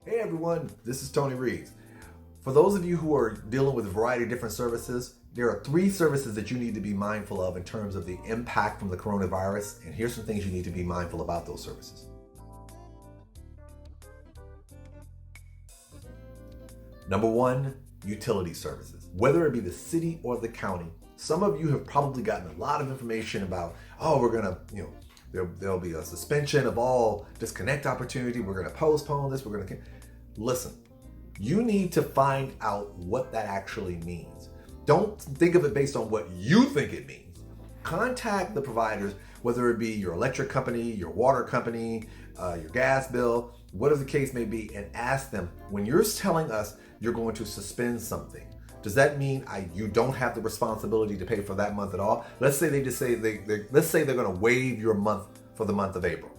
Hey everyone, this is Tony Reeves. For those of you who are dealing with a variety of different services, there are 3 services that you need to be mindful of in terms of the impact from the coronavirus, and here's some things you need to be mindful about those services. Number 1, utility services. Whether it be the city or the county, some of you have probably gotten a lot of information about, we're gonna, there'll be a suspension of all disconnect opportunity. We're going to postpone this. Listen, you need to find out what that actually means. Don't think of it based on what you think it means. Contact the providers, whether it be your electric company, your water company, your gas bill, whatever the case may be, and ask them, when you're telling us you're going to suspend something, does that mean you don't have the responsibility to pay for that month at all? Let's say they just say let's say they're going to waive your month for the month of April.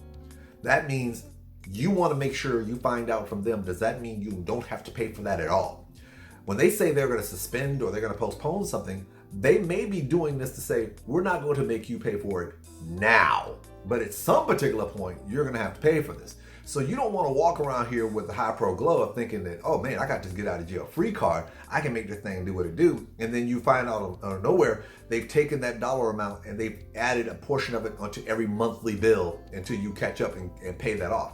That means you want to make sure you find out from them, does that mean you don't have to pay for that at all? When they say they're going to suspend or they're going to postpone something, they may be doing this to say, we're not going to make you pay for it now, but at some particular point, you're going to have to pay for this. So you don't want to walk around here with the high pro glow of thinking that, oh man, I got this get out of jail free card. I can make this thing do what it do. And then you find out out of nowhere, they've taken that dollar amount and they've added a portion of it onto every monthly bill until you catch up and pay that off.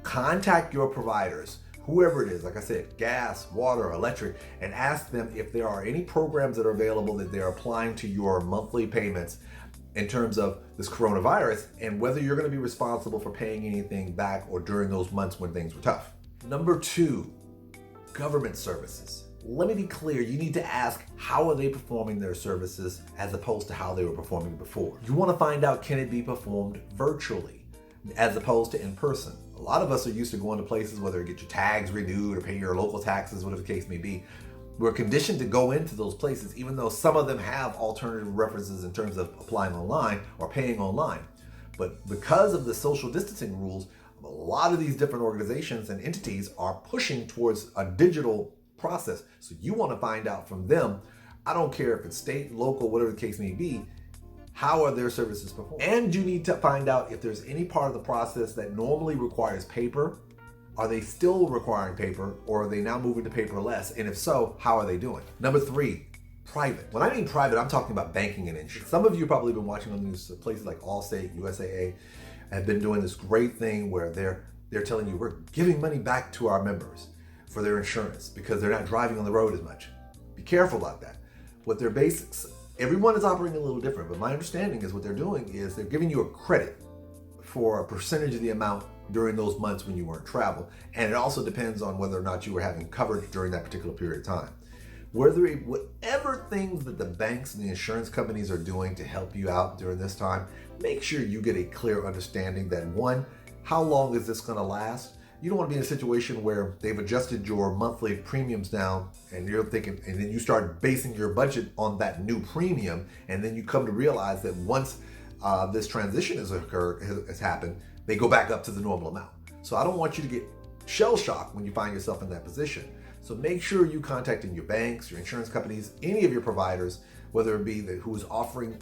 Contact your providers, whoever it is, like I said, gas, water, electric, and ask them if there are any programs that are available that they're applying to your monthly payments in terms of this coronavirus, and whether you're going to be responsible for paying anything back or during those months when things were tough. Number 2, government services. Let me be clear, you need to ask how are they performing their services as opposed to how they were performing before. You want to find out, can it be performed virtually as opposed to in person? A lot of us are used to going to places, whether to get your tags renewed or pay your local taxes, whatever the case may be. We're conditioned to go into those places, even though some of them have alternative references in terms of applying online or paying online. But because of the social distancing rules, a lot of these different organizations and entities are pushing towards a digital process. So you want to find out from them, I don't care if it's state, local, whatever the case may be, how are their services performed? And you need to find out if there's any part of the process that normally requires paper. Are they still requiring paper, or are they now moving to paperless? And if so, how are they doing? Number 3, private. When I mean private, I'm talking about banking and insurance. Some of you probably been watching on these places like Allstate, USAA, have been doing this great thing where they're telling you, we're giving money back to our members for their insurance because they're not driving on the road as much. Be careful about that. What their basics, everyone is operating a little different, but my understanding is what they're doing is they're giving you a credit for a percentage of the amount during those months when you weren't travel. And it also depends on whether or not you were having coverage during that particular period of time. Whatever things that the banks and the insurance companies are doing to help you out during this time, make sure you get a clear understanding that, 1, how long is this going to last? You don't want to be in a situation where they've adjusted your monthly premiums down and you're thinking, and then you start basing your budget on that new premium, and then you come to realize that once this transition has happened, they go back up to the normal amount. So I don't want you to get shell shocked when you find yourself in that position. So make sure you contacting your banks, your insurance companies, any of your providers, whether it be who is offering.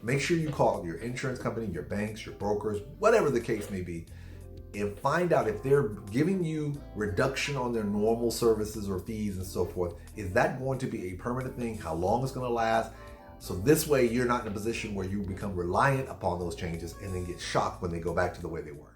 Make sure you call your insurance company, your banks, your brokers, whatever the case may be, and find out if they're giving you reduction on their normal services or fees and so forth. Is that going to be a permanent thing? How long it's going to last? So this way you're not in a position where you become reliant upon those changes and then get shocked when they go back to the way they were.